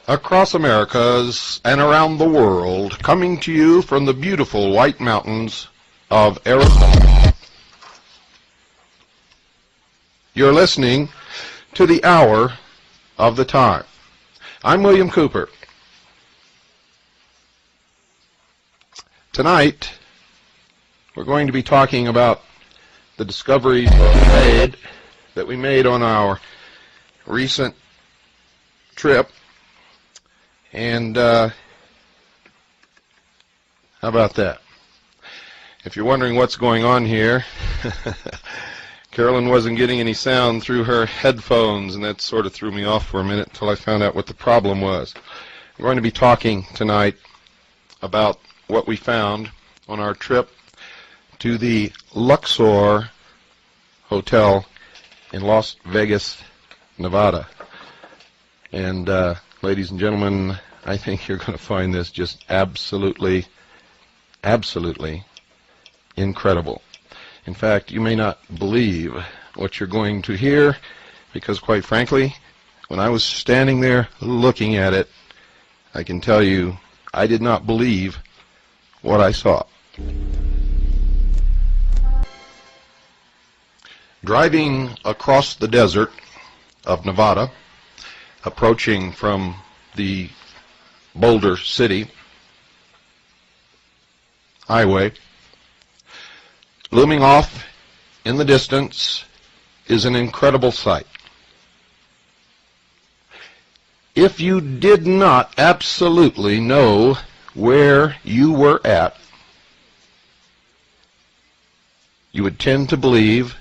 Across Americas and around the world, coming to you from the beautiful White Mountains of Arizona. You're listening to the Hour of the Time. I'm William Cooper. Tonight, we're going to be talking about the discoveries that we made on our recent trip. And how about that? If you're wondering what's going on here, Carolyn wasn't getting any sound through her headphones, and that sort of threw me off for a minute until I found out what the problem was. We're going to be talking tonight about what we found on our trip to the Luxor Hotel in Las Vegas, Nevada. And ladies and gentlemen, I think you're going to find this just absolutely incredible. In fact, you may not believe what you're going to hear, because quite frankly, when I was standing there looking at it, I can tell you I did not believe what I saw. Driving across the desert of Nevada, approaching from the Boulder City highway, looming off in the distance is an incredible sight. If you did not absolutely know where you were at, you would tend to believe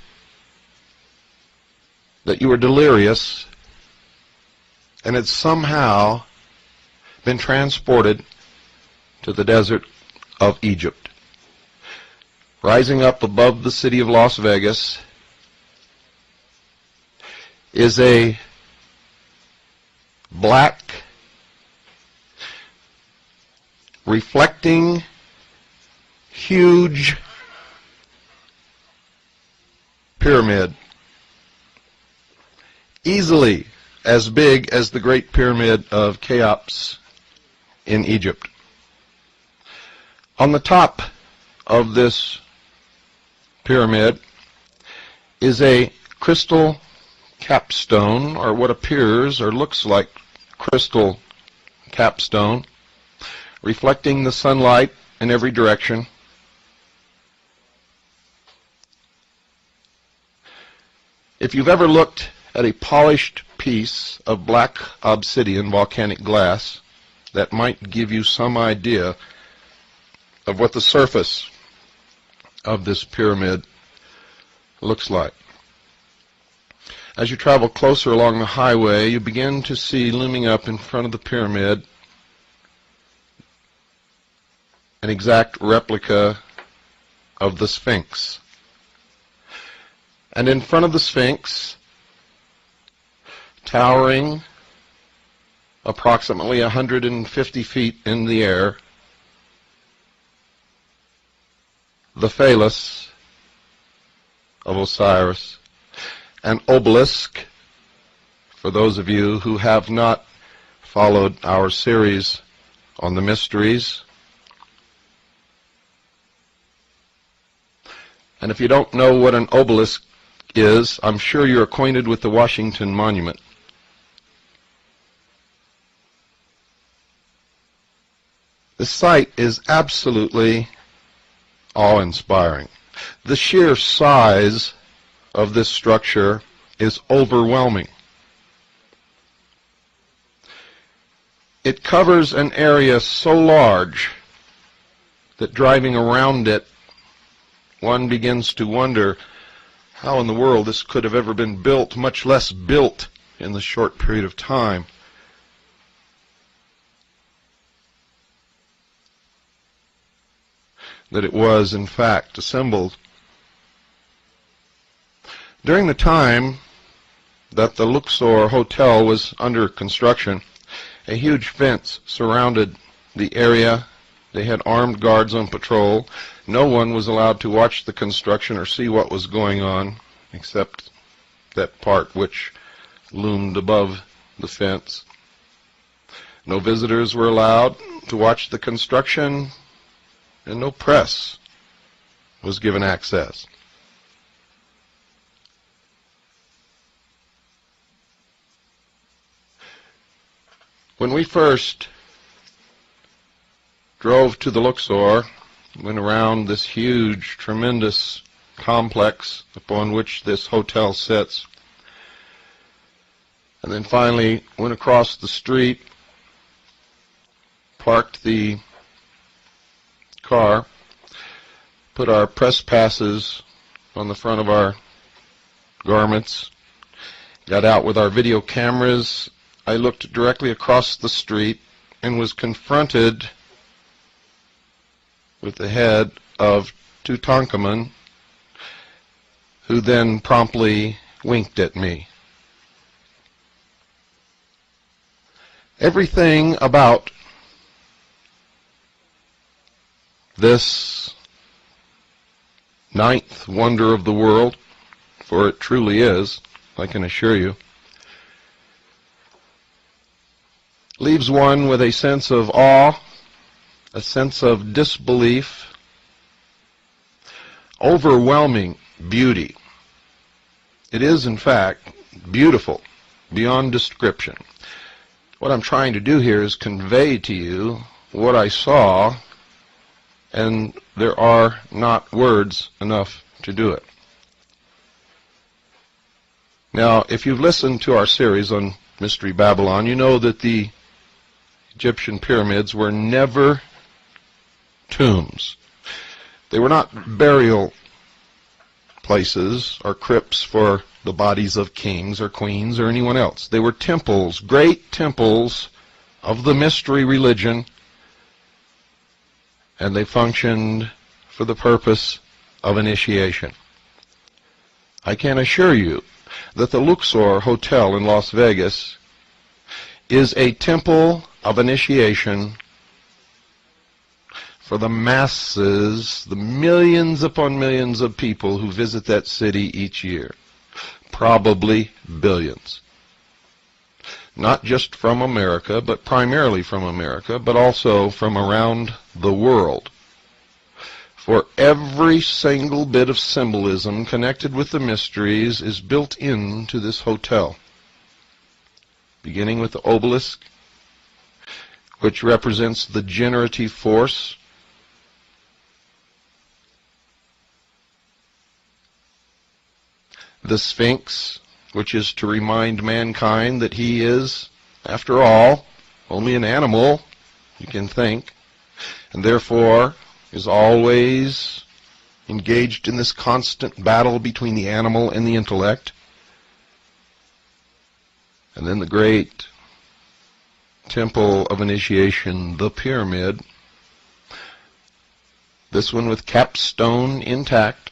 that you were delirious and had somehow been transported to the desert of Egypt. Rising up above the city of Las Vegas is a black, reflecting, huge pyramid, easily as big as the Great Pyramid of Cheops in Egypt. On the top of this pyramid is a crystal capstone, or what appears or looks like crystal capstone, reflecting the sunlight in every direction. If you've ever looked at a polished piece of black obsidian volcanic glass, that might give you some idea of what the surface of this pyramid looks like. As you travel closer along the highway, you begin to see looming up in front of the pyramid an exact replica of the Sphinx. And in front of the Sphinx, towering approximately 150 feet in the air, the phallus of Osiris, an obelisk. For those of you who have not followed our series on the mysteries, and if you don't know what an obelisk is, I'm sure you're acquainted with the Washington Monument. The sight is absolutely awe-inspiring. The sheer size of this structure is overwhelming. It covers an area so large that driving around it, one begins to wonder how in the world this could have ever been built, much less built in the short period of time. That it was, in fact, assembled. During the time that the Luxor Hotel was under construction, a huge fence surrounded the area. They had armed guards on patrol. No one was allowed to watch the construction or see what was going on, except that part which loomed above the fence. No visitors were allowed to watch the construction, and no press was given access. When we first drove to the Luxor, went around this huge, tremendous complex upon which this hotel sits, and then finally went across the street, parked the car, put our press passes on the front of our garments, got out with our video cameras. I looked directly across the street and was confronted with the head of Tutankhamun, who then promptly winked at me. Everything about this ninth wonder of the world, for it truly is, I can assure you, leaves one with a sense of awe, a sense of disbelief, overwhelming beauty. It is, in fact, beautiful beyond description. What I'm trying to do here is convey to you what I saw, and there are not words enough to do it. Now, if you've listened to our series on Mystery Babylon, you know that the Egyptian pyramids were never tombs. They were not burial places or crypts for the bodies of kings or queens or anyone else. They were temples, great temples of the mystery religion, and they functioned for the purpose of initiation. I can assure you that the Luxor Hotel in Las Vegas is a temple of initiation for the masses, the millions upon millions of people who visit that city each year. Probably billions. Not just from America, but primarily from America, but also from around the world. For every single bit of symbolism connected with the mysteries is built into this hotel. Beginning with the obelisk, which represents the generative force, the Sphinx, which is to remind mankind that he is, after all, only an animal, you can think, and therefore is always engaged in this constant battle between the animal and the intellect. And then the great temple of initiation, the pyramid, this one with capstone intact,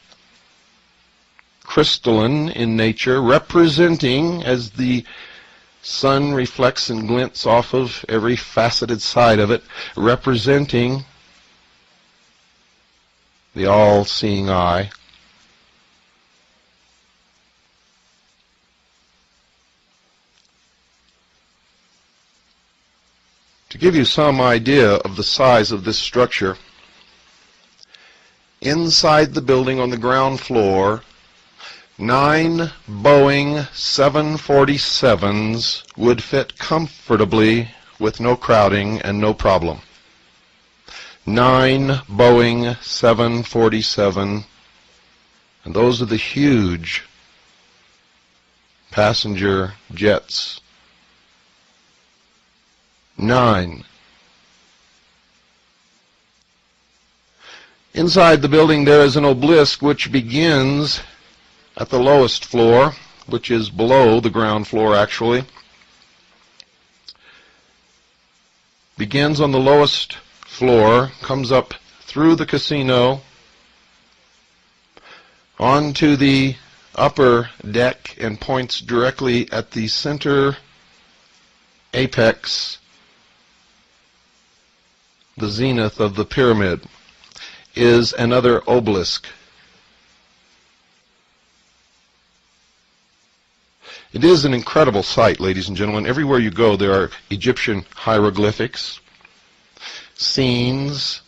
crystalline in nature, representing, as the sun reflects and glints off of every faceted side of it, representing the all-seeing eye. To give you some idea of the size of this structure, inside the building on the ground floor, 9 Boeing 747s would fit comfortably with no crowding and no problem. 9 Boeing 747, and those are the huge passenger jets. 9. Inside the building there is an obelisk which begins at the lowest floor, which is below the ground floor actually. Begins on the lowest floor, comes up through the casino, onto the upper deck, and points directly at the center apex, the zenith of the pyramid, is another obelisk. It is an incredible sight, ladies and gentlemen. Everywhere you go, there are Egyptian hieroglyphics, scenes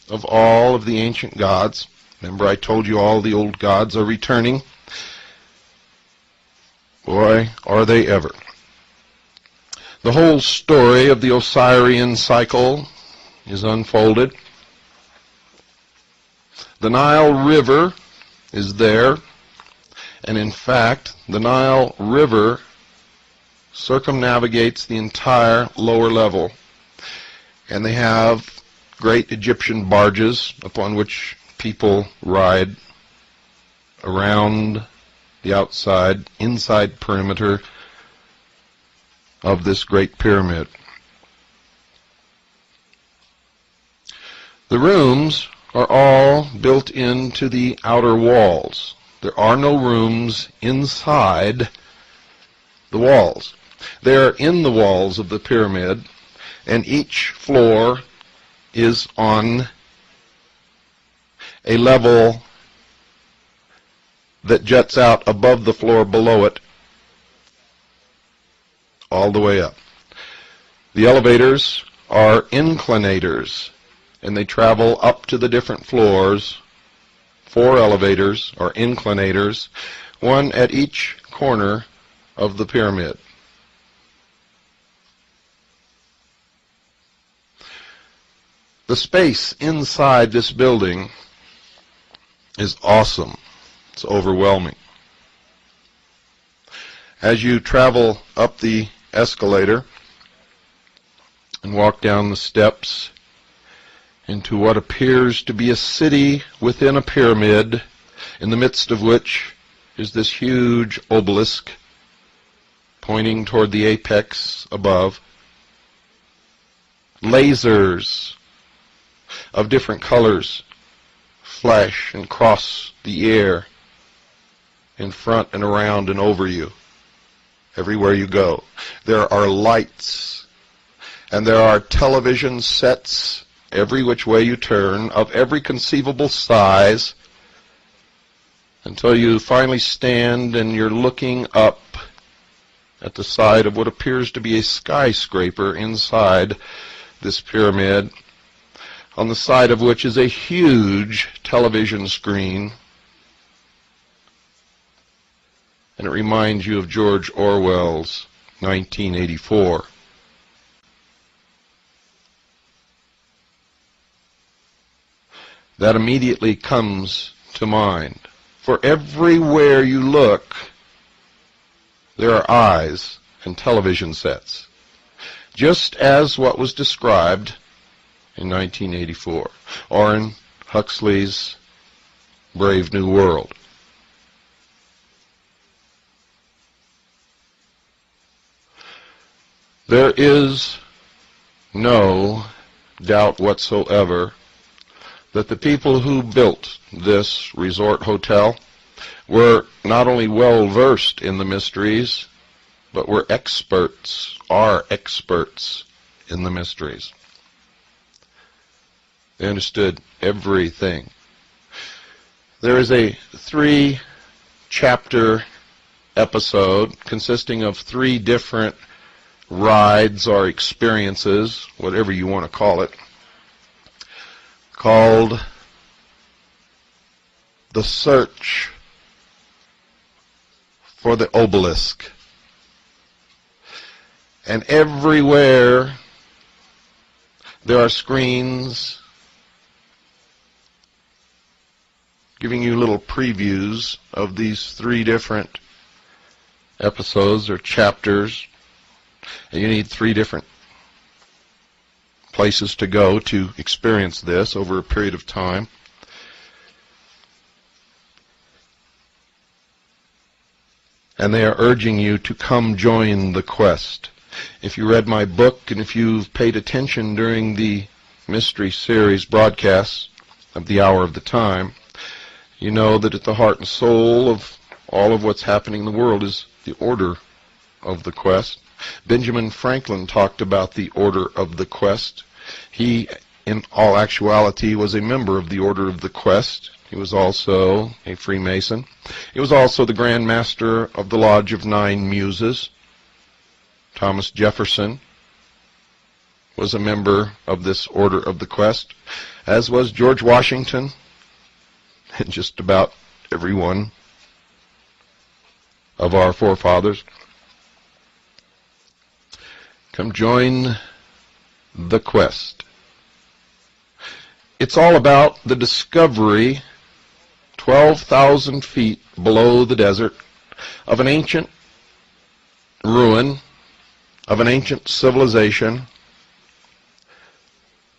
of all of the ancient gods. Remember, I told you all the old gods are returning. Boy, are they ever. The whole story of the Osirian cycle is unfolded. The Nile River is there, and in fact, the Nile River circumnavigates the entire lower level, and they have great Egyptian barges upon which people ride around the inside perimeter of this great pyramid. The rooms are all built into the outer walls. There are no rooms inside the walls. They are in the walls of the pyramid, and each floor is on a level that juts out above the floor below it all the way up. The elevators are inclinators, and they travel up to the different floors. 4 elevators or inclinators, one at each corner of the pyramid. The space inside this building is awesome. It's overwhelming. As you travel up the escalator and walk down the steps into what appears to be a city within a pyramid, in the midst of which is this huge obelisk pointing toward the apex above. Lasers of different colors flash and cross the air in front and around and over you everywhere you go. There are lights, and there are television sets every which way you turn, of every conceivable size, until you finally stand and you're looking up at the side of what appears to be a skyscraper inside this pyramid, on the side of which is a huge television screen. And it reminds you of George Orwell's 1984. That immediately comes to mind. For everywhere you look, there are eyes and television sets, just as what was described in 1984, or in Huxley's Brave New World. There is no doubt whatsoever that the people who built this resort hotel were not only well versed in the mysteries, but are experts in the mysteries. They understood everything. There is a 3-chapter episode consisting of 3 different rides or experiences, whatever you want to call it, called The Search for the Obelisk. And everywhere there are screens giving you little previews of these 3 different episodes or chapters. And you need 3 different places to go to experience this over a period of time. And they are urging you to come join the quest. If you read my book and if you've paid attention during the mystery series broadcasts of the Hour of the Time, you know that at the heart and soul of all of what's happening in the world is the order of the quest. Benjamin Franklin talked about the order of the quest. He, in all actuality, was a member of the order of the quest. He was also a Freemason. He was also the Grand Master of the Lodge of Nine Muses. Thomas Jefferson was a member of this Order of the Quest, as was George Washington, and just about every one of our forefathers. Come join the quest. It's all about the discovery, 12,000 feet below the desert, of an ancient ruin, of an ancient civilization,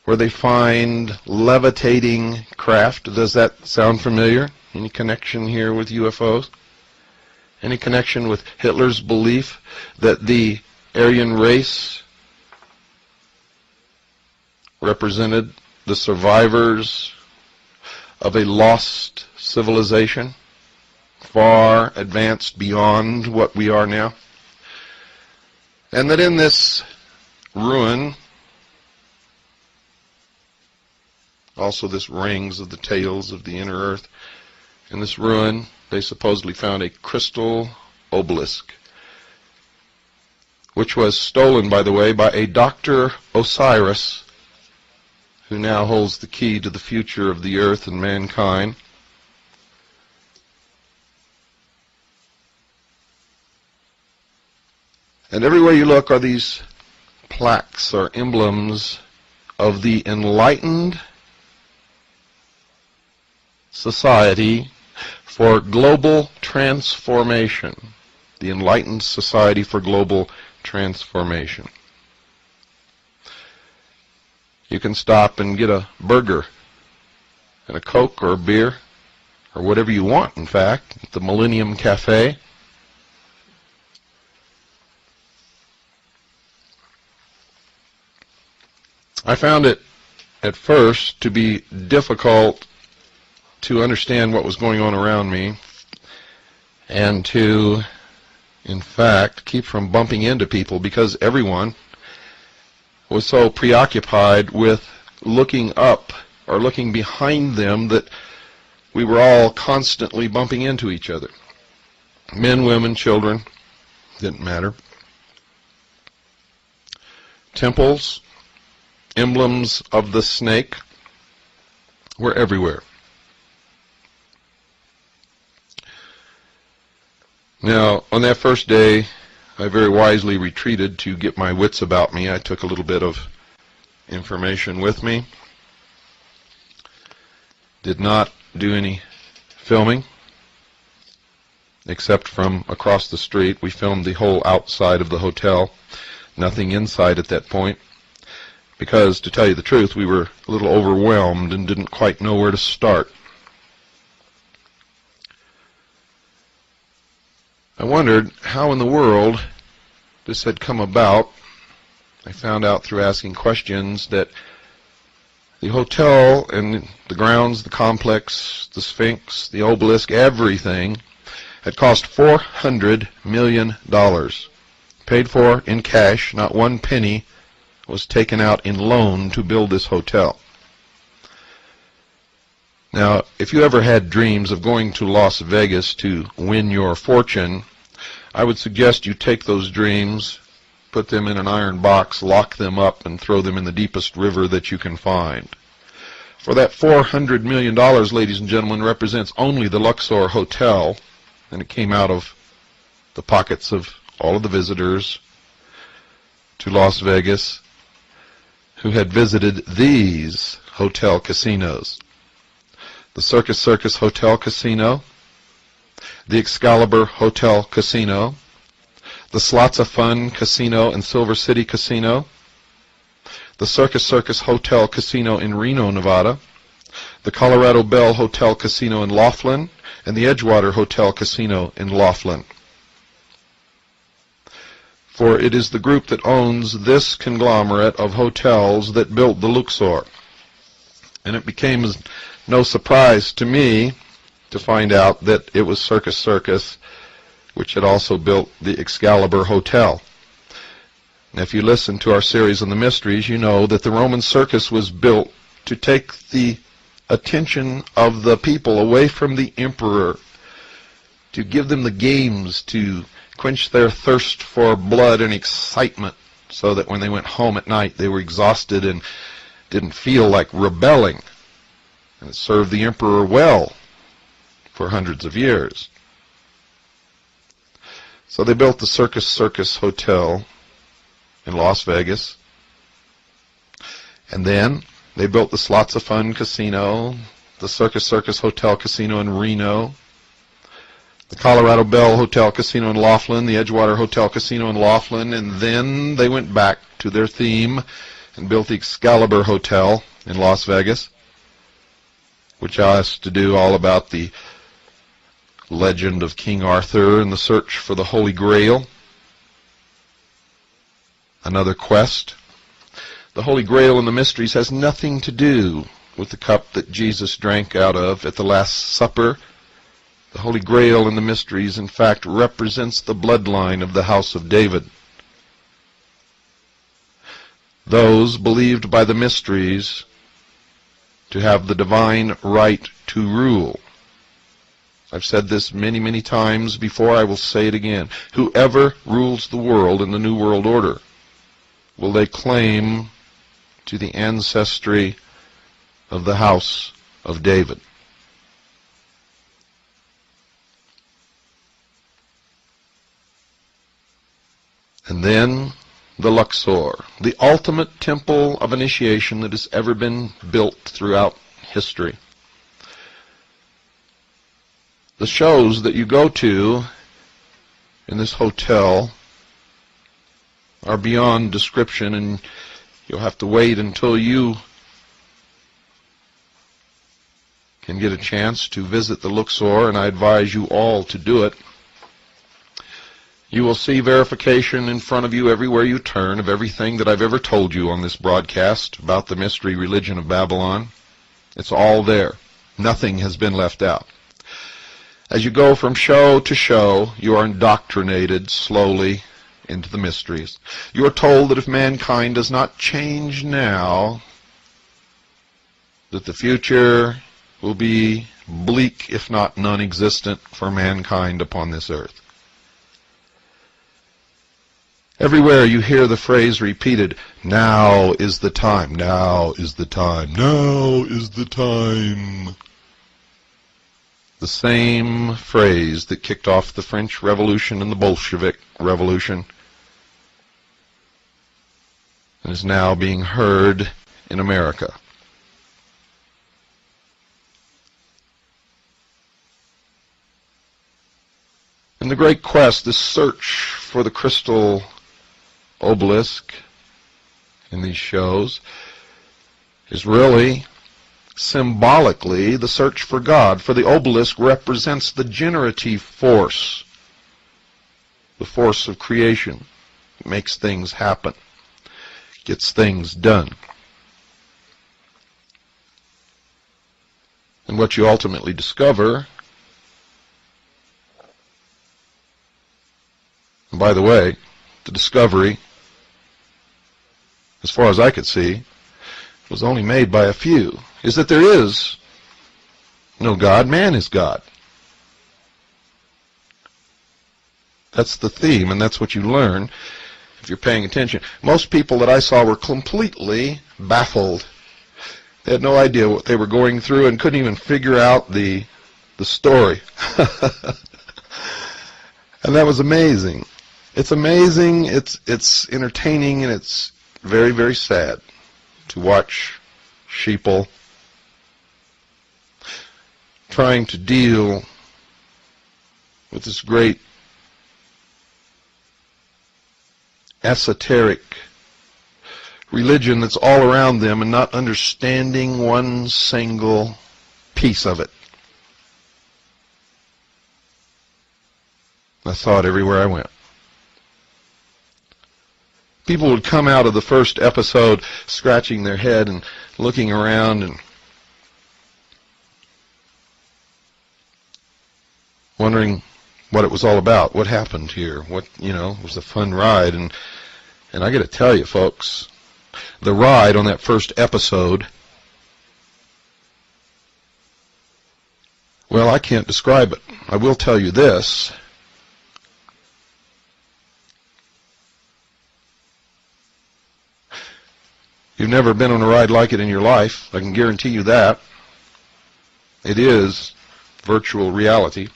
where they find levitating craft. Does that sound familiar? Any connection here with UFOs? Any connection with Hitler's belief that the Aryan race represented the survivors of a lost civilization, far advanced beyond what we are now? And that in this ruin, also this rings of the tails of the inner earth, in this ruin they supposedly found a crystal obelisk, which was stolen, by the way, by a Dr. Osiris, who now holds the key to the future of the earth and mankind. And everywhere you look are these plaques or emblems of the enlightened society for global transformation. The enlightened society for global transformation. You can stop and get a burger and a Coke or a beer or whatever you want, in fact, at the Millennium Cafe. I found it at first to be difficult to understand what was going on around me and to, in fact, keep from bumping into people, because everyone was so preoccupied with looking up or looking behind them that we were all constantly bumping into each other. Men, women, children, didn't matter. Temples, emblems of the snake were everywhere. Now, on that first day, I very wisely retreated to get my wits about me. I took a little bit of information with me. Did not do any filming, except from across the street. We filmed the whole outside of the hotel, nothing inside at that point, because, to tell you the truth, we were a little overwhelmed and didn't quite know where to start. I wondered how in the world this had come about. I found out through asking questions that the hotel and the grounds, the complex, the Sphinx, the obelisk, everything had cost $400 million. Paid for in cash, not one penny was taken out in loan to build this hotel. Now, if you ever had dreams of going to Las Vegas to win your fortune, I would suggest you take those dreams, put them in an iron box, lock them up, and throw them in the deepest river that you can find. For that $400 million, ladies and gentlemen, represents only the Luxor Hotel, and it came out of the pockets of all of the visitors to Las Vegas who had visited these hotel casinos: the Circus Hotel Casino, the Excalibur Hotel Casino, the Slots of Fun Casino and Silver City Casino, the Circus Hotel Casino in Reno, Nevada, the Colorado Bell Hotel Casino in Laughlin, and the Edgewater Hotel Casino in Laughlin. For it is the group that owns this conglomerate of hotels that built the Luxor. And it became no surprise to me to find out that it was Circus, which had also built the Excalibur Hotel. Now, if you listen to our series on the mysteries, you know that the Roman circus was built to take the attention of the people away from the emperor, to give them the games to quench their thirst for blood and excitement, so that when they went home at night they were exhausted and didn't feel like rebelling. And it served the emperor well for hundreds of years. So they built the Circus Hotel in Las Vegas. And then they built the Slots of Fun Casino, the Circus Hotel Casino in Reno, the Colorado Bell Hotel Casino in Laughlin, the Edgewater Hotel Casino in Laughlin, and then they went back to their theme and built the Excalibur Hotel in Las Vegas, which has to do all about the legend of King Arthur and the search for the Holy Grail. Another quest. The Holy Grail and the mysteries has nothing to do with the cup that Jesus drank out of at the Last Supper. The Holy Grail and the mysteries, in fact, represents the bloodline of the house of David. Those believed by the mysteries to have the divine right to rule. I've said this many, many times before. I will say it again. Whoever rules the world in the New World Order, will they claim to the ancestry of the house of David? And then the Luxor, the ultimate temple of initiation that has ever been built throughout history. The shows that you go to in this hotel are beyond description, and you'll have to wait until you can get a chance to visit the Luxor, and I advise you all to do it. You will see verification in front of you everywhere you turn of everything that I've ever told you on this broadcast about the mystery religion of Babylon. It's all there. Nothing has been left out. As you go from show to show, you are indoctrinated slowly into the mysteries. You are told that if mankind does not change now, that the future will be bleak, if not non-existent, for mankind upon this earth. Everywhere you hear the phrase repeated, now is the time, now is the time, now is the time. The same phrase that kicked off the French Revolution and the Bolshevik Revolution is now being heard in America. In the great quest, this search for the crystal obelisk in these shows is really symbolically the search for God, for the obelisk represents the generative force, the force of creation. It makes things happen, gets things done. And what you ultimately discover, and by the way, the discovery, as far as I could see, was only made by a few, is that there is no God. Man is God. That's the theme, and that's what you learn if you're paying attention. Most people that I saw were completely baffled. They had no idea what they were going through and couldn't even figure out the story. And that was amazing. It's amazing, it's entertaining, and it's very, very sad to watch sheeple trying to deal with this great esoteric religion that's all around them and not understanding one single piece of it. I saw it everywhere I went. People would come out of the first episode scratching their head and looking around and wondering what it was all about, what happened here, what, it was a fun ride. And I got to tell you, folks, the ride on that first episode Well, I can't describe it. I will tell you this. You've never been on a ride like it in your life. I can guarantee you that. It is virtual reality.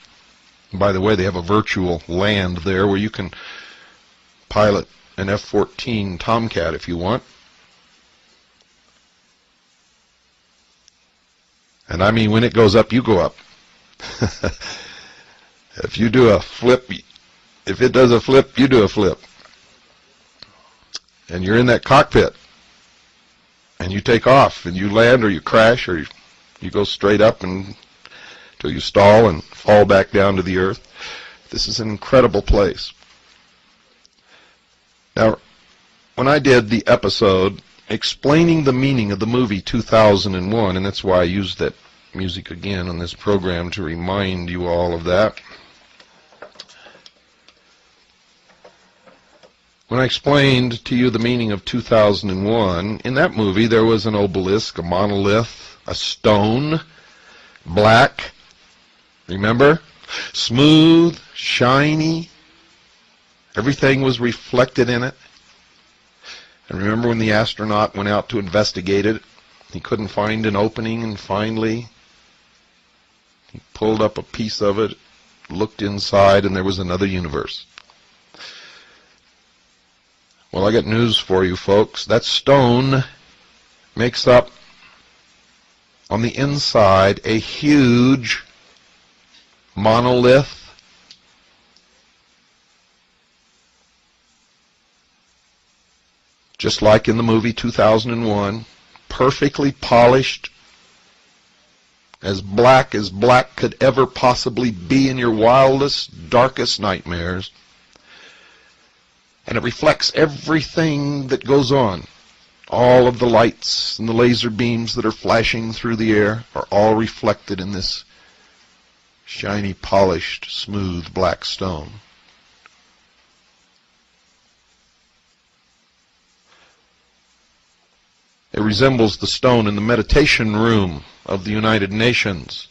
By the way, they have a virtual land there where you can pilot an F-14 Tomcat if you want. And I mean, when it goes up, you go up. If you do a flip, if it does a flip, you do a flip. And you're in that cockpit. And you take off, and you land, or you crash, or you go straight up until you stall and fall back down to the earth. This is an incredible place. Now, when I did the episode explaining the meaning of the movie 2001, and that's why I used that music again on this program to remind you all of that. When I explained to you the meaning of 2001, in that movie there was an obelisk, a monolith, a stone, black, remember? Smooth, shiny, everything was reflected in it. And remember when the astronaut went out to investigate it, he couldn't find an opening, and finally he pulled up a piece of it, looked inside, and there was another universe. Well, I got news for you folks. That stone makes up, on the inside, a huge monolith. Just like in the movie 2001, perfectly polished, as black could ever possibly be in your wildest, darkest nightmares. And it reflects everything that goes on. All of the lights and the laser beams that are flashing through the air are all reflected in this shiny, polished, smooth black stone. It resembles the stone in the meditation room of the United Nations.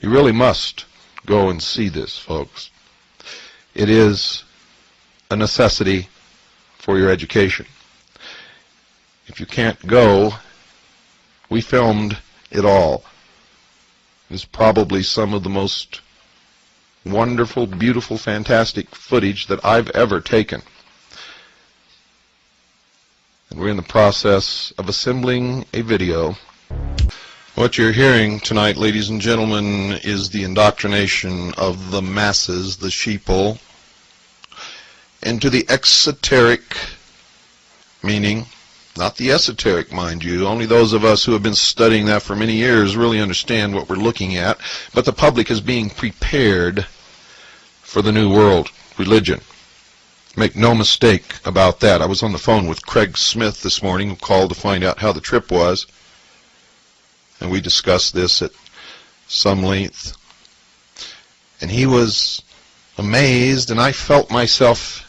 You really must go and see this, folks. It is a necessity for your education. If you can't go, we filmed it all. It's probably some of the most wonderful, beautiful, fantastic footage that I've ever taken. And we're in the process of assembling a video. What you're hearing tonight, ladies and gentlemen, is the indoctrination of the masses, the sheeple, into the exoteric meaning, not the esoteric, mind you. Only those of us who have been studying that for many years really understand what we're looking at. But the public is being prepared for the New World religion. Make no mistake about that. I was on the phone with Craig Smith this morning, who called to find out how the trip was. And we discussed this at some length. And he was amazed, and I felt myself,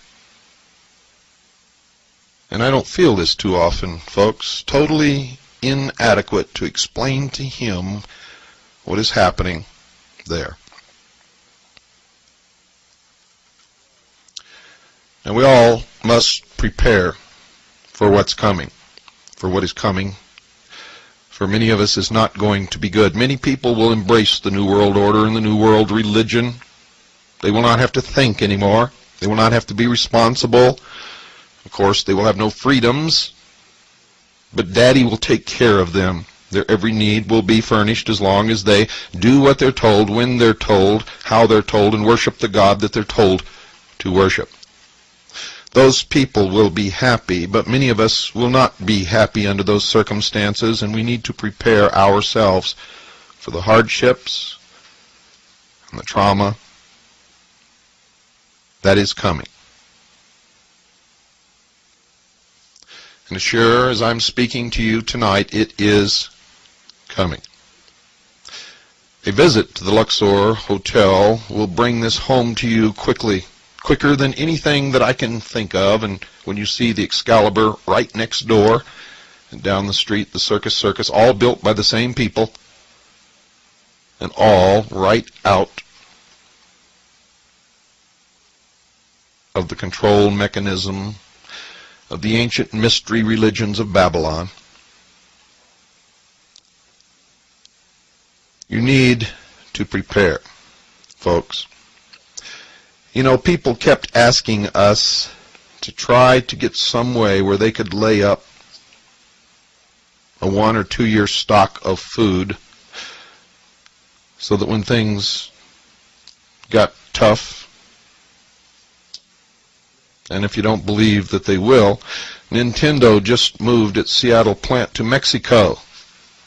and I don't feel this too often, folks, totally inadequate to explain to him what is happening there. And we all must prepare for what's coming, for what is coming. For many of us is not going to be good. Many people will embrace the New World Order and the New World religion. They will not have to think anymore. They will not have to be responsible. Of course, they will have no freedoms. But Daddy will take care of them. Their every need will be furnished as long as they do what they're told, when they're told, how they're told, and worship the God that they're told to worship. Those people will be happy, but many of us will not be happy under those circumstances, and we need to prepare ourselves for the hardships and the trauma that is coming. And as sure as I'm speaking to you tonight, it is coming. A visit to the Luxor Hotel will bring this home to you quickly, quicker than anything that I can think of. And when you see the Excalibur right next door, and down the street, the Circus, all built by the same people, and all right out of the control mechanism of the ancient mystery religions of Babylon. You need to prepare, folks. You know, people kept asking us to try to get some way where they could lay up a 1 or 2 year stock of food so that when things got tough, and if you don't believe that they will, Nintendo just moved its Seattle plant to Mexico.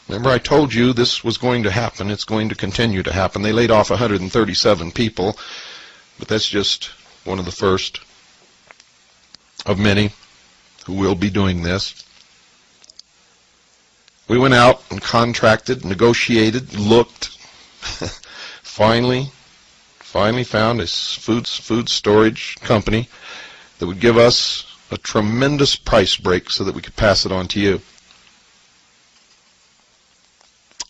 Remember, I told you this was going to happen. It's going to continue to happen. They laid off 137 people, but that's just one of the first of many who will be doing this. We went out and contracted, negotiated, looked, finally found a food storage company that would give us a tremendous price break so that we could pass it on to you.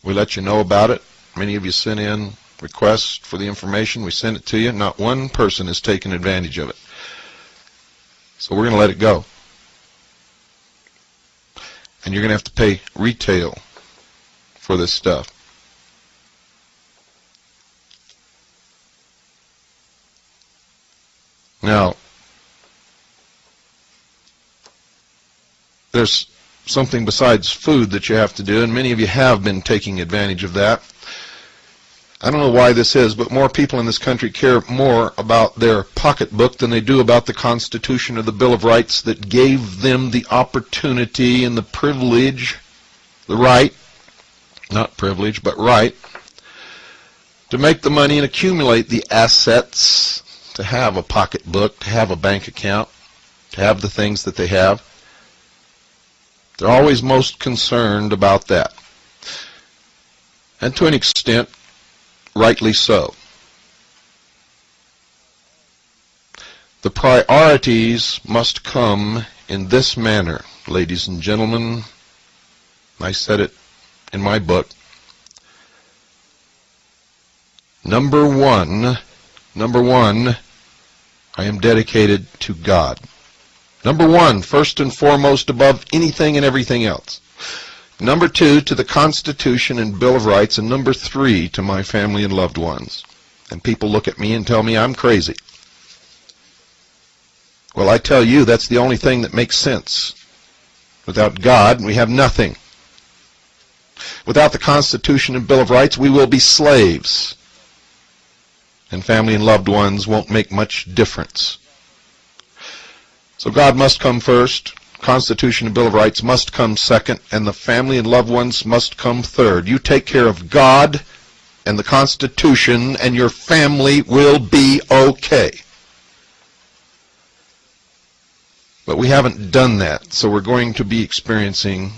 We let you know about it. Many of you sent in requests for the information. We sent it to you. Not one person has taken advantage of it. So we're going to let it go. And you're going to have to pay retail for this stuff. Now, there's something besides food that you have to do, and many of you have been taking advantage of that. I don't know why this is, but more people in this country care more about their pocketbook than they do about the Constitution or the Bill of Rights that gave them the opportunity and the privilege, the right, not privilege, but right, to make the money and accumulate the assets, to have a pocketbook, to have a bank account, to have the things that they have. They're always most concerned about that. And to an extent, rightly so. The priorities must come in this manner, ladies and gentlemen. I said it in my book. Number one, I am dedicated to God. Number one, first and foremost, above anything and everything else. Number two, to the Constitution and Bill of Rights. And number three, to my family and loved ones. And people look at me and tell me I'm crazy. Well, I tell you, that's the only thing that makes sense. Without God, we have nothing. Without the Constitution and Bill of Rights, we will be slaves. And family and loved ones won't make much difference. So God must come first, Constitution and Bill of Rights must come second, and the family and loved ones must come third. You take care of God and the Constitution, and your family will be okay. But we haven't done that, so we're going to be experiencing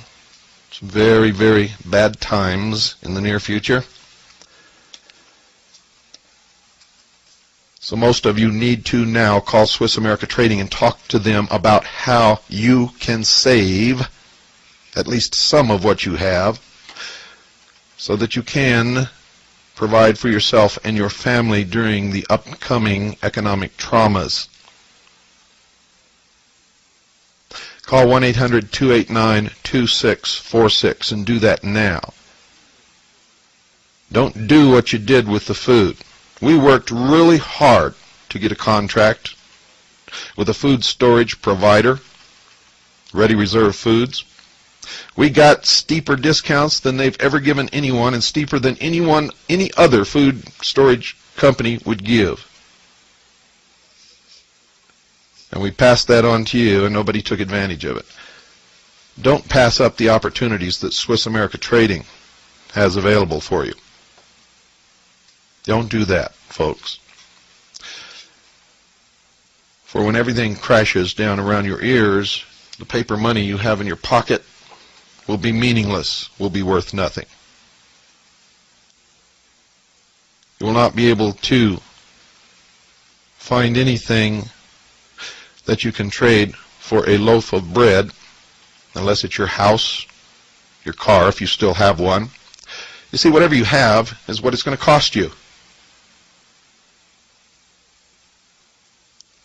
some very, very bad times in the near future. So most of you need to now call Swiss America Trading and talk to them about how you can save at least some of what you have so that you can provide for yourself and your family during the upcoming economic traumas. Call 1-800-289-2646 and do that now. Don't do what you did with the food. We worked really hard to get a contract with a food storage provider, Ready Reserve Foods. We got steeper discounts than they've ever given anyone, and steeper than any other food storage company would give. And we passed that on to you, and nobody took advantage of it. Don't pass up the opportunities that Swiss America Trading has available for you. Don't do that, folks. For when everything crashes down around your ears, the paper money you have in your pocket will be meaningless, will be worth nothing. You will not be able to find anything that you can trade for a loaf of bread, unless it's your house, your car, if you still have one. You see, whatever you have is what it's going to cost you.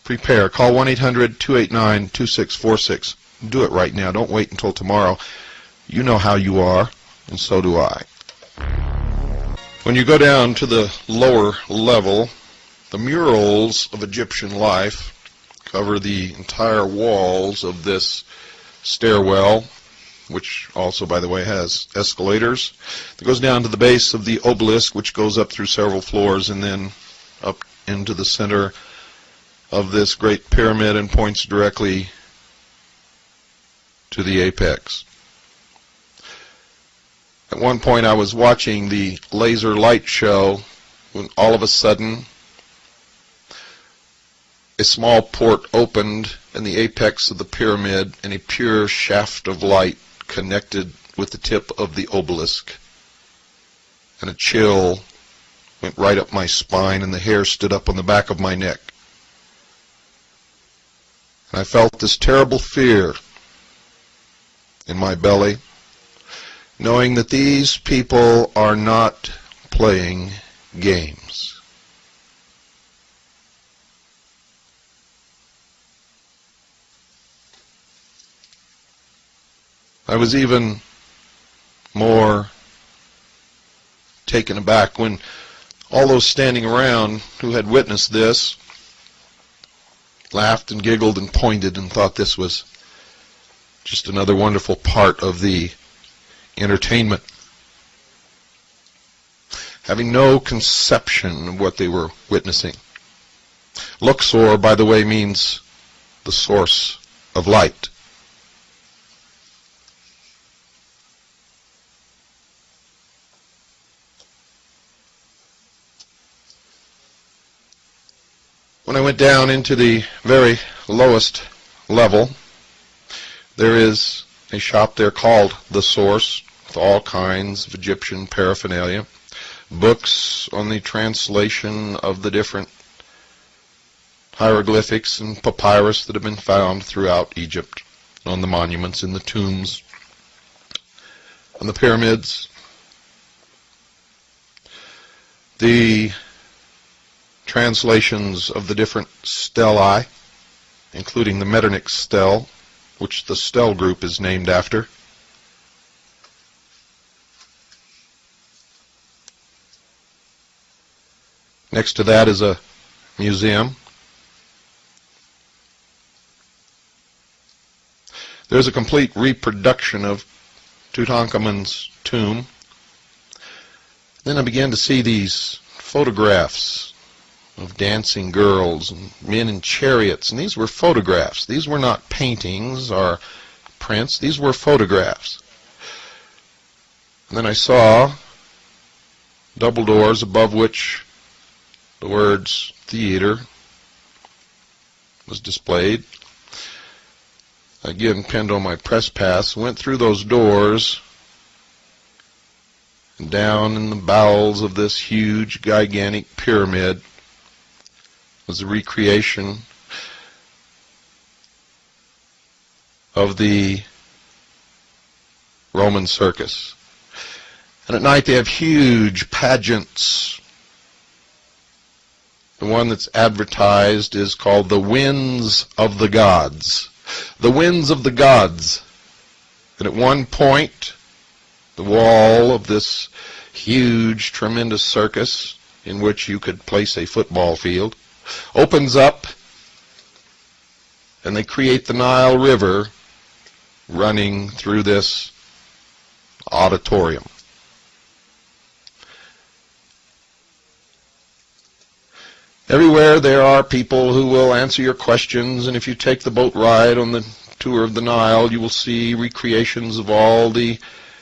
Prepare. Call 1-800-289-2646. Do it right now. Don't wait until tomorrow. You know how you are, and so do I. When you go down to the lower level, the murals of Egyptian life cover the entire walls of this stairwell, which also, by the way, has escalators. It goes down to the base of the obelisk, which goes up through several floors and then up into the center of this great pyramid and points directly to the apex. At one point I was watching the laser light show when all of a sudden a small port opened in the apex of the pyramid and a pure shaft of light connected with the tip of the obelisk. And a chill went right up my spine and the hair stood up on the back of my neck. And I felt this terrible fear in my belly, knowing that these people are not playing games. I was even more taken aback when all those standing around who had witnessed this laughed and giggled and pointed and thought this was just another wonderful part of the entertainment, having no conception of what they were witnessing. Luxor, by the way, means the source of light. When I went down into the very lowest level, there is a shop there called The Source, with all kinds of Egyptian paraphernalia, books on the translation of the different hieroglyphics and papyrus that have been found throughout Egypt, on the monuments, in the tombs, on the pyramids. The translations of the different stelae, including the Metternich stele, which the stele group is named after. Next to that is a museum. There's a complete reproduction of Tutankhamun's tomb. Then I began to see these photographs of dancing girls and men in chariots, and these were photographs. These were not paintings or prints. These were photographs. And then I saw double doors above which the words theater was displayed. Again, pinned on my press pass, went through those doors and down in the bowels of this huge, gigantic pyramid was a recreation of the Roman circus. And at night they have huge pageants. The one that's advertised is called the Winds of the Gods. The Winds of the Gods. And at one point, the wall of this huge, tremendous circus, in which you could place a football field, opens up, and they create the Nile River running through this auditorium. Everywhere there are people who will answer your questions, and if you take the boat ride on the tour of the Nile, you will see recreations of all the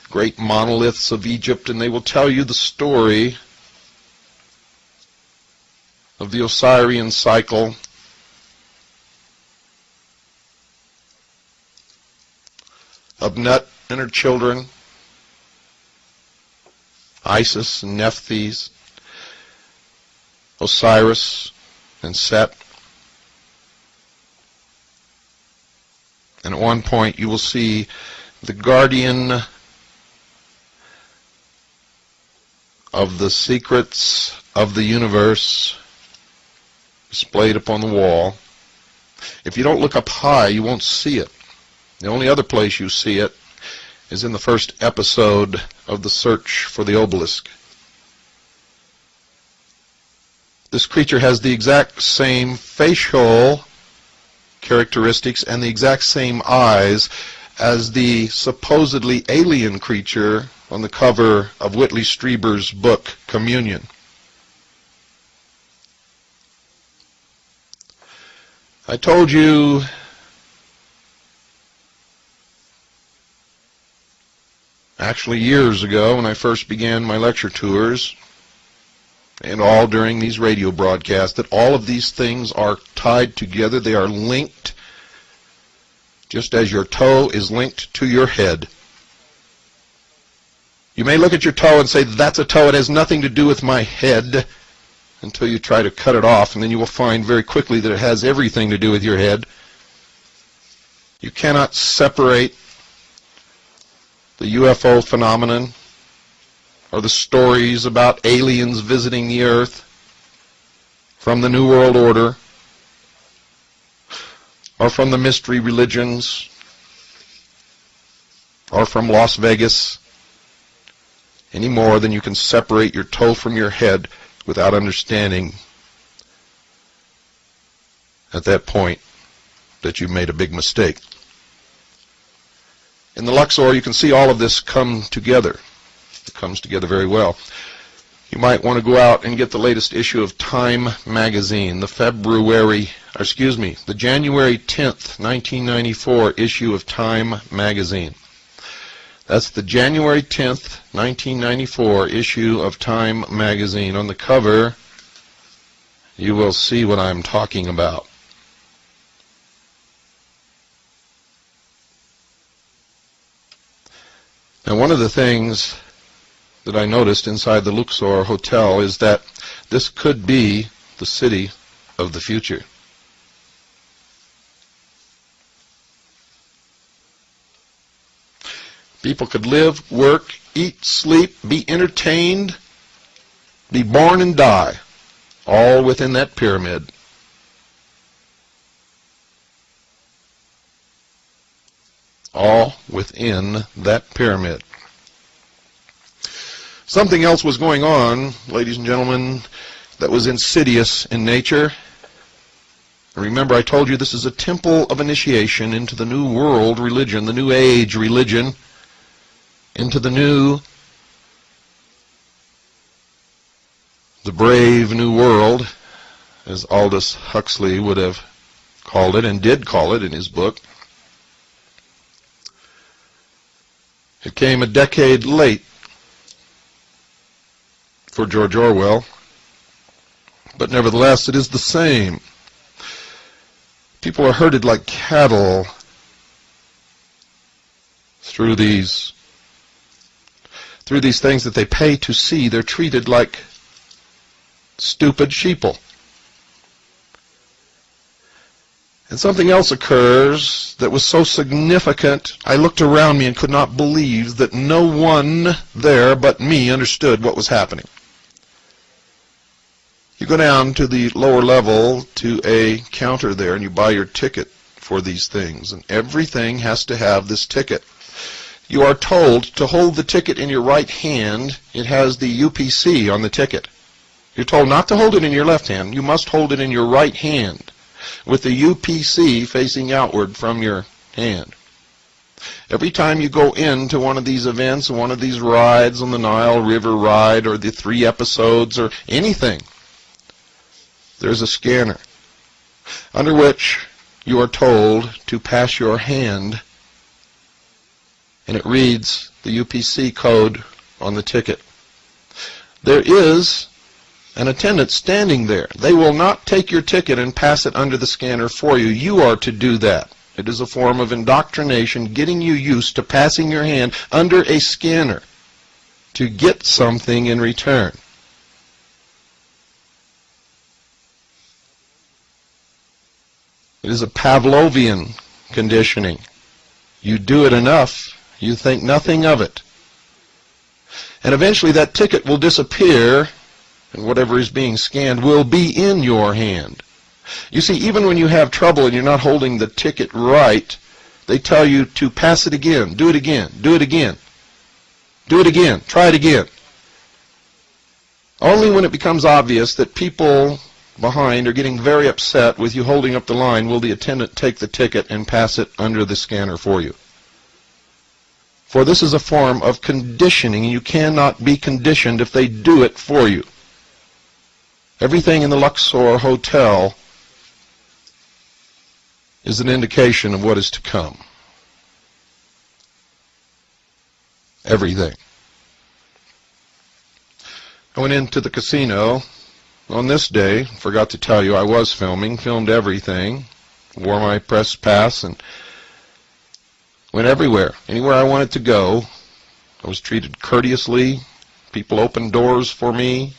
great monoliths of Egypt, and they will tell you the story of the Osirian cycle, of Nut and her children, Isis and Nephthys, Osiris and Set, And at one point you will see the guardian of the secrets of the universe displayed upon the wall. If you don't look up high, you won't see it. The only other place you see it is in the first episode of The Search for the Obelisk. This creature has the exact same facial characteristics and the exact same eyes as the supposedly alien creature on the cover of Whitley Strieber's book, Communion. I told you actually years ago when I first began my lecture tours, and all during these radio broadcasts, that all of these things are tied together. They are linked, just as your toe is linked to your head. You may look at your toe and say, that's a toe, it has nothing to do with my head, until you try to cut it off, and then you will find very quickly that it has everything to do with your head. You cannot separate the UFO phenomenon or the stories about aliens visiting the earth from the New World Order or from the mystery religions or from Las Vegas any more than you can separate your toe from your head without understanding at that point that you made a big mistake. In the Luxor, you can see all of this come together. It comes together very well. You might want to go out and get the latest issue of Time magazine, the January 10th, 1994 issue of Time magazine. That's the January 10th, 1994 issue of Time magazine. On the cover, you will see what I'm talking about. Now, one of the things that I noticed inside the Luxor Hotel is that this could be the city of the future. People could live, work, eat, sleep, be entertained, be born and die, all within that pyramid. All within that pyramid. Something else was going on, ladies and gentlemen, that was insidious in nature. Remember, I told you this is a temple of initiation into the New World religion, the New Age religion, into the brave New World, as Aldous Huxley would have called it, and did call it in his book. It came a decade late for George Orwell, but nevertheless it is the same. People are herded like cattle through these things that they pay to see. They're treated like stupid sheeple. And something else occurs that was so significant, I looked around me and could not believe that no one there but me understood what was happening. You go down to the lower level to a counter there and you buy your ticket for these things, and everything has to have this ticket. You are told to hold the ticket in your right hand. It has the UPC on the ticket. You're told not to hold it in your left hand. You must hold it in your right hand, with the UPC facing outward from your hand. Every time you go into one of these events, one of these rides on the Nile River ride, or the 3 episodes, or anything, there's a scanner under which you are told to pass your hand, and it reads the UPC code on the ticket. There is an attendant standing there. They will not take your ticket and pass it under the scanner for you. You are to do that. It is a form of indoctrination, getting you used to passing your hand under a scanner to get something in return. It is a Pavlovian conditioning. You do it enough, you think nothing of it. And eventually that ticket will disappear, and whatever is being scanned will be in your hand. You see, even when you have trouble and you're not holding the ticket right, they tell you to pass it again, do it again, do it again, do it again, try it again. Only when it becomes obvious that people behind are getting very upset with you holding up the line will the attendant take the ticket and pass it under the scanner for you. For this is a form of conditioning, and you cannot be conditioned if they do it for you. Everything in the Luxor Hotel is an indication of what is to come. Everything. I went into the casino on this day. Forgot to tell you I was filmed everything, wore my press pass, and went everywhere. Anywhere I wanted to go, I was treated courteously. People opened doors for me.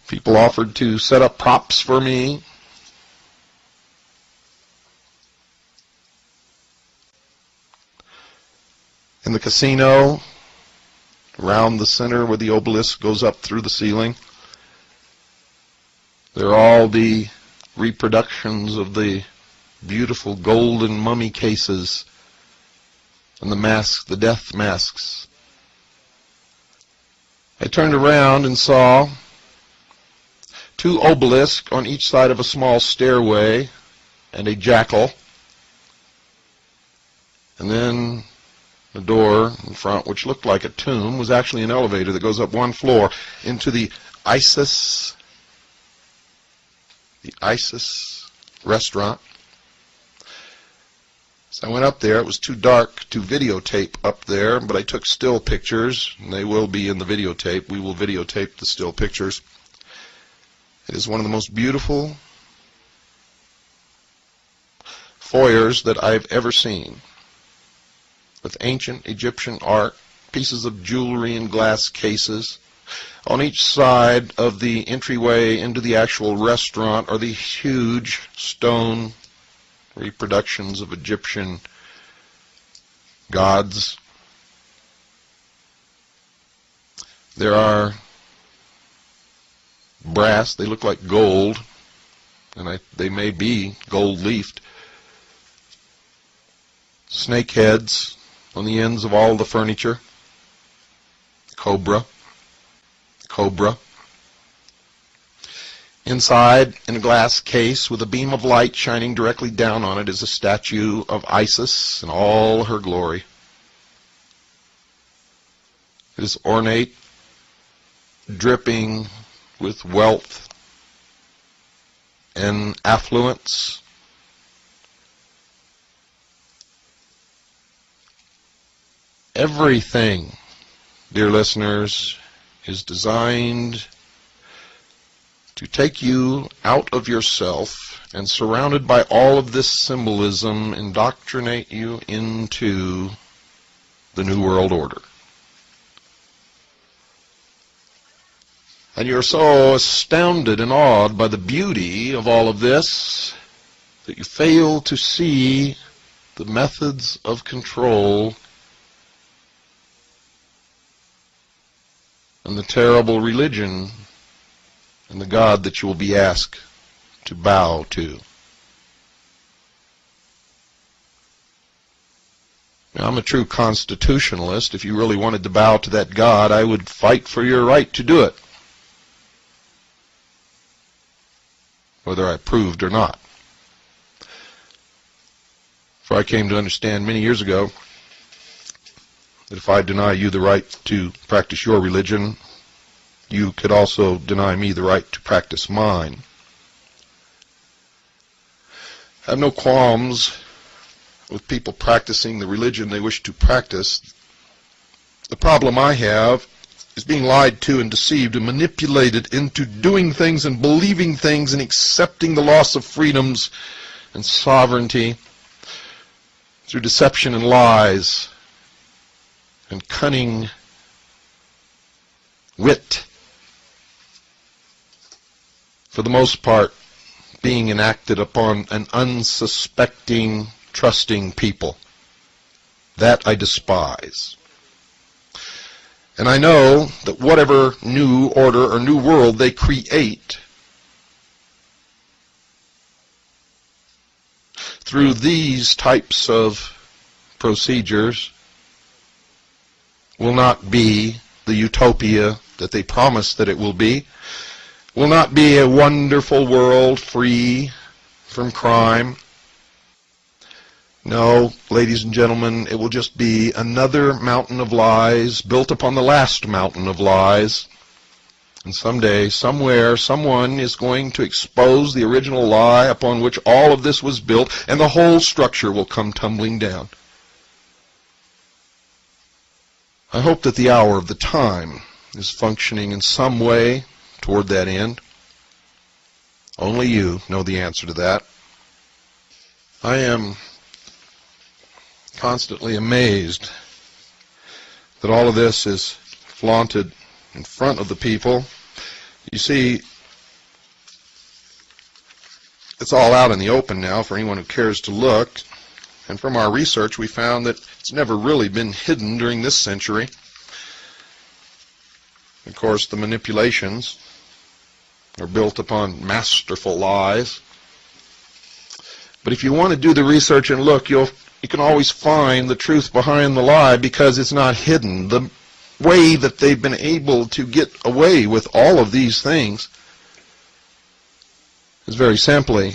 People offered to set up props for me. In the casino, around the center where the obelisk goes up through the ceiling, there are all the reproductions of the beautiful golden mummy cases and the masks, the death masks. I turned around and saw two obelisks on each side of a small stairway and a jackal. And then the door in front, which looked like a tomb, was actually an elevator that goes up one floor into the ISIS restaurant. So I went up there. It was too dark to videotape up there, but I took still pictures, and they will be in the videotape. We will videotape the still pictures. It is one of the most beautiful foyers that I've ever seen, with ancient Egyptian art, pieces of jewelry in glass cases. On each side of the entryway into the actual restaurant are these huge stone reproductions of Egyptian gods. There are brass, they look like gold, and they may be gold-leafed. Snake heads on the ends of all the furniture. Cobra. Inside, in a glass case with a beam of light shining directly down on it, is a statue of Isis in all her glory. It is ornate, dripping with wealth and affluence. Everything, dear listeners, is designed to take you out of yourself and, surrounded by all of this symbolism, indoctrinate you into the New World Order. And you're so astounded and awed by the beauty of all of this that you fail to see the methods of control and the terrible religion and the God that you will be asked to bow to. Now, I'm a true constitutionalist. If you really wanted to bow to that God, I would fight for your right to do it, whether I approved or not. For I came to understand many years ago that if I deny you the right to practice your religion, you could also deny me the right to practice mine. I have no qualms with people practicing the religion they wish to practice. The problem I have is being lied to and deceived and manipulated into doing things and believing things and accepting the loss of freedoms and sovereignty through deception and lies and cunning wit, for the most part being enacted upon an unsuspecting, trusting people. That I despise. And I know that whatever new order or new world they create through these types of procedures will not be the utopia that they promise that it will be, will not be a wonderful world free from crime. No, ladies and gentlemen, it will just be another mountain of lies built upon the last mountain of lies. And someday, somewhere, someone is going to expose the original lie upon which all of this was built, and the whole structure will come tumbling down. I hope that the hour of the time is functioning in some way toward that end. Only you know the answer to that. I am constantly amazed that all of this is flaunted in front of the people. You see, it's all out in the open now for anyone who cares to look. And from our research, we found that it's never really been hidden during this century. Of course, the manipulations are built upon masterful lies. But if you want to do the research and look, you can always find the truth behind the lie because it's not hidden. The way that they've been able to get away with all of these things is very simply,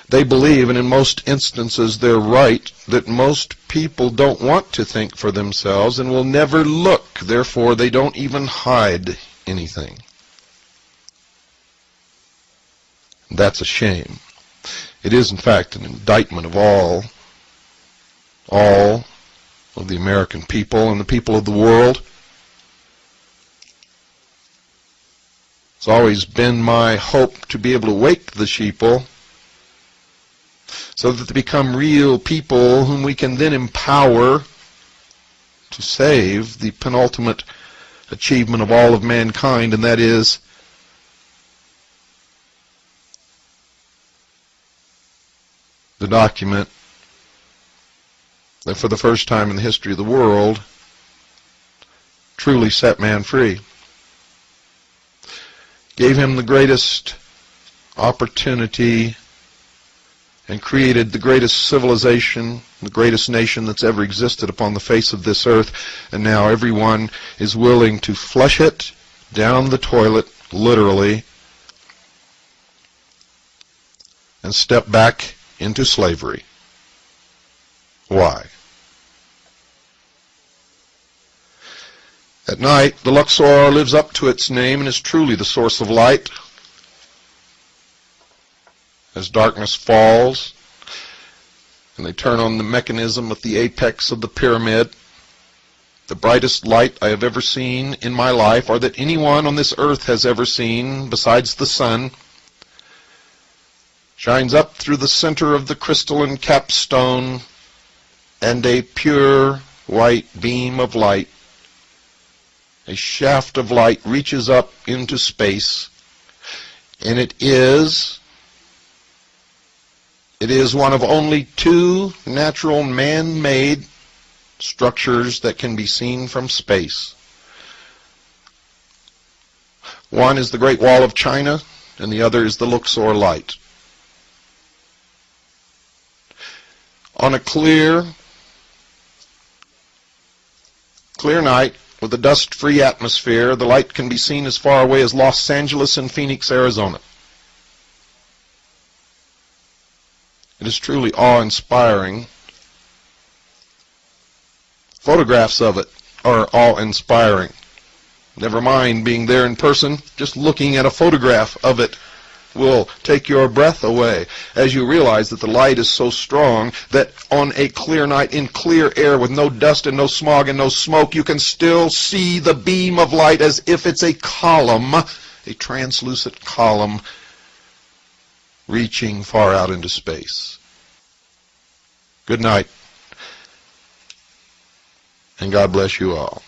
they believe, and in most instances they're right, that most people don't want to think for themselves and will never look. Therefore, they don't even hide anything. That's a shame. It is, in fact, an indictment of all of the American people and the people of the world. It's always been my hope to be able to wake the sheeple so that they become real people whom we can then empower to save the penultimate achievement of all of mankind, and that is the document that for the first time in the history of the world truly set man free. Gave him the greatest opportunity and created the greatest civilization, the greatest nation that's ever existed upon the face of this earth, and now everyone is willing to flush it down the toilet, literally, and step back into slavery. Why? At night, the Luxor lives up to its name and is truly the source of light. As darkness falls, and they turn on the mechanism at the apex of the pyramid, the brightest light I have ever seen in my life, or that anyone on this earth has ever seen besides the sun, shines up through the center of the crystalline capstone, and a pure white beam of light, a shaft of light, reaches up into space, and it is one of only two natural man-made structures that can be seen from space. One is the Great Wall of China, and the other is the Luxor light. On a clear night with a dust-free atmosphere, the light can be seen as far away as Los Angeles and Phoenix, Arizona. It is truly awe-inspiring. Photographs of it are awe-inspiring. Never mind being there in person, just looking at a photograph of it will take your breath away as you realize that the light is so strong that on a clear night in clear air with no dust and no smog and no smoke, you can still see the beam of light as if it's a column, a translucent column reaching far out into space. Good night, and God bless you all.